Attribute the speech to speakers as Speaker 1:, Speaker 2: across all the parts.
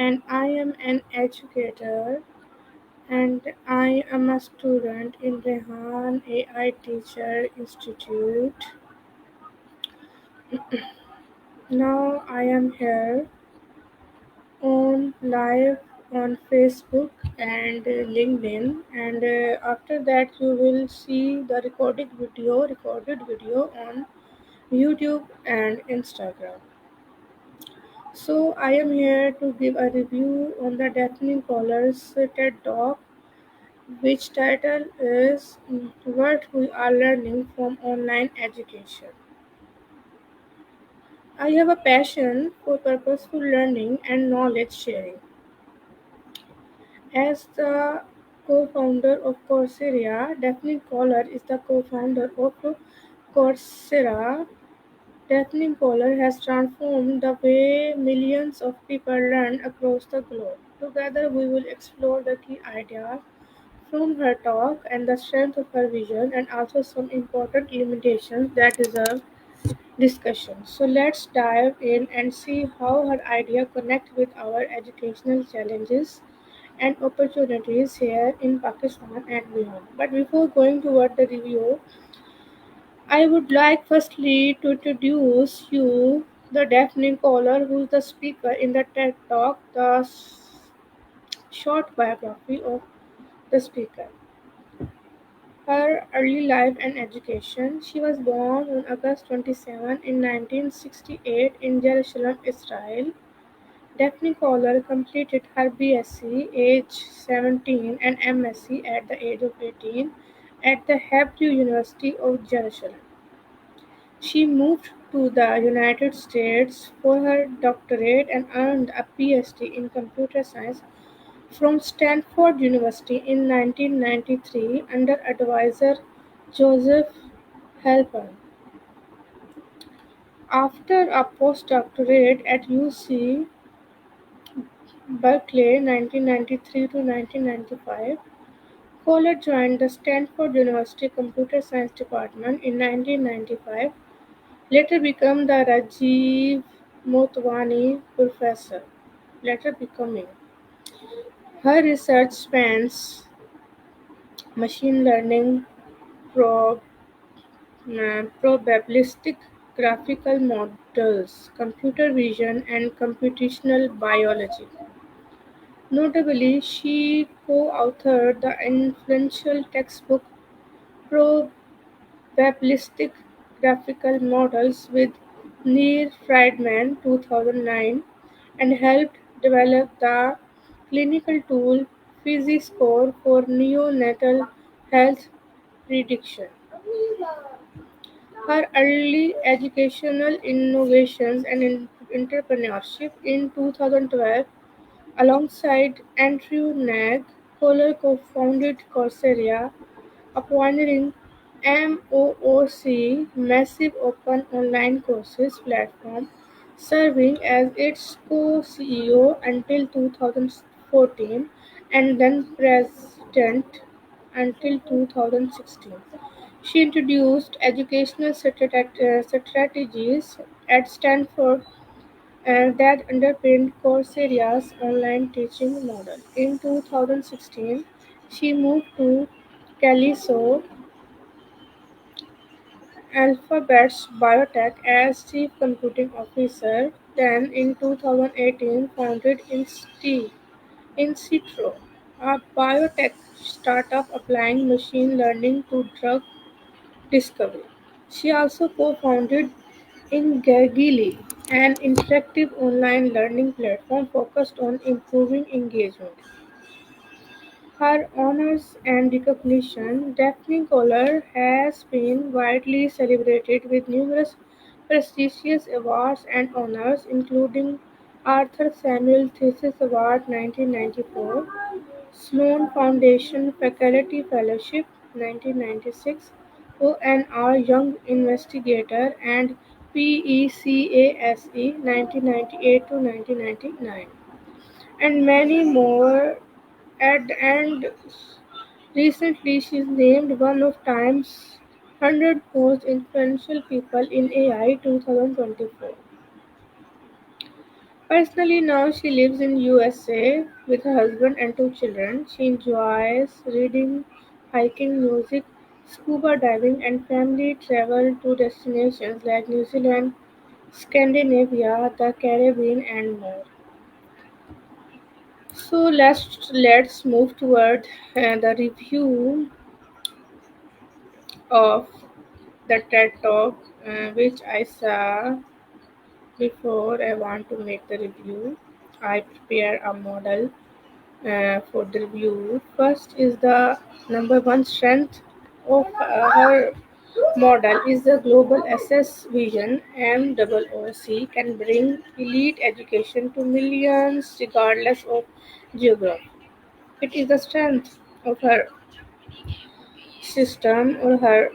Speaker 1: and I am an educator, and I am a student in Rehan AI Teacher Institute. Now I am here on live on Facebook and LinkedIn, and after that you will see the recorded video on YouTube and Instagram. So I am here to give a review on the Daphne Collar's TED Talk, which title is What We Are Learning from Online Education. I have a passion for purposeful learning and knowledge sharing. As the co-founder of Coursera, Daphne Collar is the co-founder of Coursera. Daphne Collar has transformed the way millions of people learn across the globe. Together, we will explore the key ideas from her talk and the strength of her vision, and also some important limitations that deserve discussion. So, let's dive in and see how her idea connect with our educational challenges and opportunities here in Pakistan and beyond. But before going toward the review, I would like firstly to introduce you the Daphne Collar, who is the speaker in the TED Talk, the short biography of the speaker. Her early life and education. She was born on August 27 in 1968 in Jerusalem, Israel. Daphne Collar completed her BSc age 17 and MSc at the age of 18 at the Hebrew University of Jerusalem. She moved to the United States for her doctorate and earned a PhD in computer science from Stanford University in 1993 under advisor Joseph Halpern. After a postdoctorate at UC Berkeley (1993 to 1995), Kohler joined the Stanford University Computer Science Department in 1995, later became the Rajiv Motwani Professor. Later becoming. Her research spans machine learning, prob- probabilistic graphical models, computer vision, and computational biology. Notably, she co-authored the influential textbook "Probabilistic Graphical Models" with Neil Friedman (2009) and helped develop the clinical tool PhysiScore for neonatal health prediction. Her early educational innovations and entrepreneurship in 2012, alongside Andrew Ng, Kohler co-founded Coursera, a pioneering MOOC (Massive Open Online Courses) platform, serving as its co-CEO until 2014 and then president until 2016. She introduced educational strategies at Stanford that underpinned Coursera's online teaching model. In 2016, she moved to Caliso, Alphabet's biotech, as chief computing officer. Then, in 2018, founded Incitro, a biotech startup applying machine learning to drug discovery. She also co-founded Ingagili, an interactive online learning platform focused on improving engagement. Her honors and recognition, Daphne Koller has been widely celebrated with numerous prestigious awards and honors, including Arthur Samuel Thesis Award 1994, Sloan Foundation Faculty Fellowship 1996, ONR Young Investigator, and PECASE 1998 to 1999, and many more. And recently, she is named one of Time's 100 most influential people in AI 2024. Personally, now she lives in USA with her husband and two children. She enjoys reading, hiking, music, scuba diving, and family travel to destinations like New Zealand, Scandinavia, the Caribbean, and more. So let's move toward the review of the TED Talk, which I saw before I want to make the review. I prepare a model for the review. First is the number one strength of her model is the global access vision. MOOC can bring elite education to millions regardless of geography. It is the strength of her system or her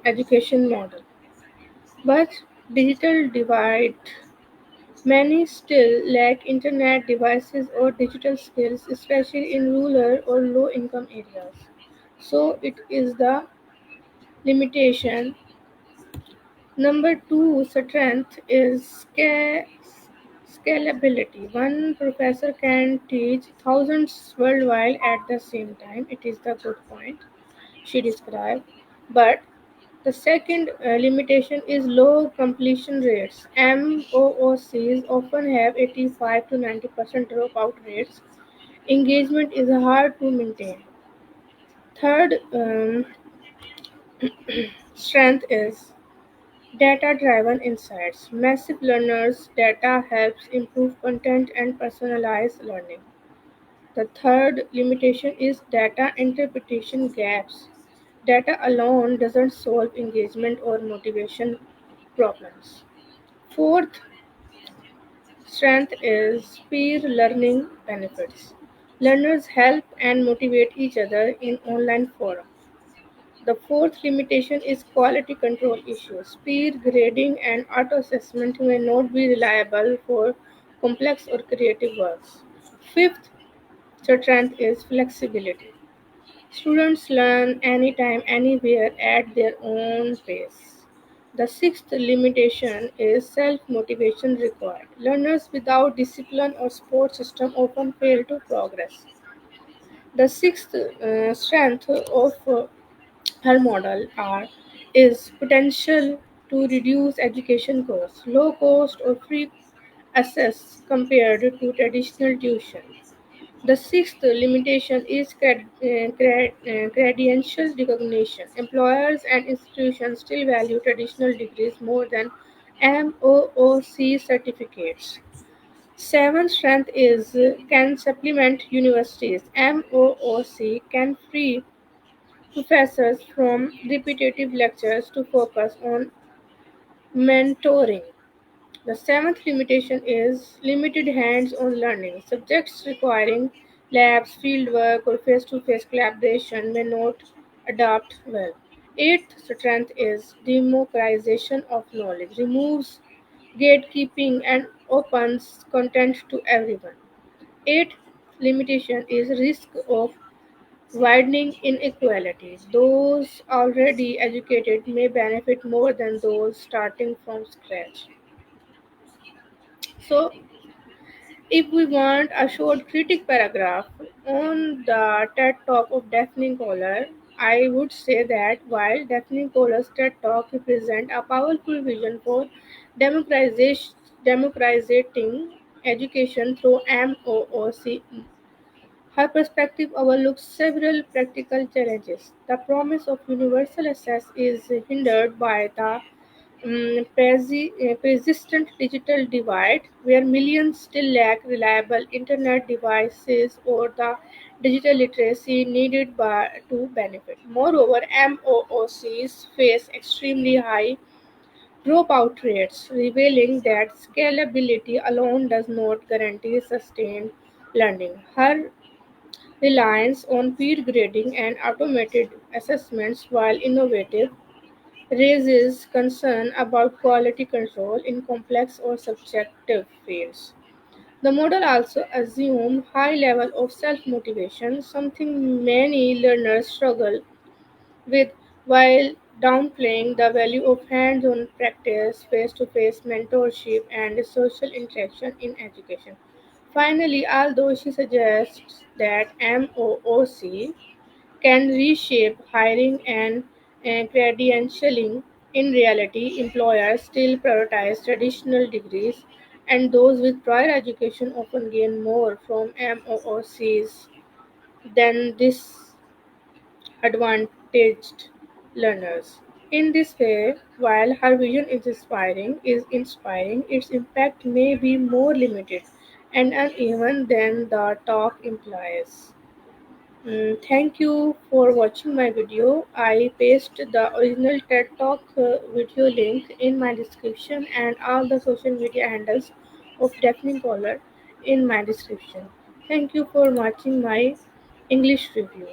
Speaker 1: education model. But digital divide. Many still lack internet devices or digital skills, especially in rural or low income areas. So it is the limitation. Number two strength is scalability. One professor can teach thousands worldwide at the same time. It is the good point she described. But the second limitation is low completion rates. MOOCs often have 85 to 90% dropout rates. Engagement is hard to maintain. Third strength is data driven insights. Massive learners data helps improve content and personalize learning. The third limitation is data interpretation gaps. Data alone doesn't solve engagement or motivation problems. Fourth strength is peer learning benefits. Learners help and motivate each other in online forums. The fourth limitation is quality control issues. Peer grading and auto assessment may not be reliable for complex or creative works. Fifth strength is flexibility. Students learn anytime, anywhere at their own pace. The sixth limitation is self motivation required. Learners without discipline or support system often fail to progress. The sixth strength of her model is potential to reduce education costs, low cost or free access compared to traditional tuition. The sixth limitation is credential recognition. Employers and institutions still value traditional degrees more than MOOC certificates. Seventh strength is can supplement universities. MOOC can free professors from repetitive lectures to focus on mentoring. The seventh limitation is limited hands-on learning. Subjects requiring labs, fieldwork, or face-to-face collaboration may not adapt well. Eighth strength is democratization of knowledge, removes gatekeeping and opens content to everyone. Eighth limitation is risk of widening inequality. Those already educated may benefit more than those starting from scratch. So, if we want a short critic paragraph on the TED Talk of Daphne Koller, I would say that while Daphne Koller's TED Talk represents a powerful vision for democratizing education through MOOC, her perspective overlooks several practical challenges. The promise of universal access is hindered by the persistent digital divide, where millions still lack reliable internet devices or the digital literacy needed to benefit. Moreover, MOOCs face extremely high dropout rates, revealing that scalability alone does not guarantee sustained learning. Her reliance on peer grading and automated assessments, while innovative, raises concern about quality control in complex or subjective fields. The model also assumes high level of self-motivation, something many learners struggle with while downplaying the value of hands-on practice, face-to-face mentorship, and social interaction in education. Finally, although she suggests that MOOC can reshape hiring and credentialing, in reality, employers still prioritize traditional degrees, and those with prior education often gain more from MOOCs than disadvantaged learners. In this way, while her vision is inspiring, its impact may be more limited and uneven than the talk implies. Thank you for watching my video. I pasted the original TED Talk video link in my description and all the social media handles of Daphne Caller in my description. Thank you for watching my English review.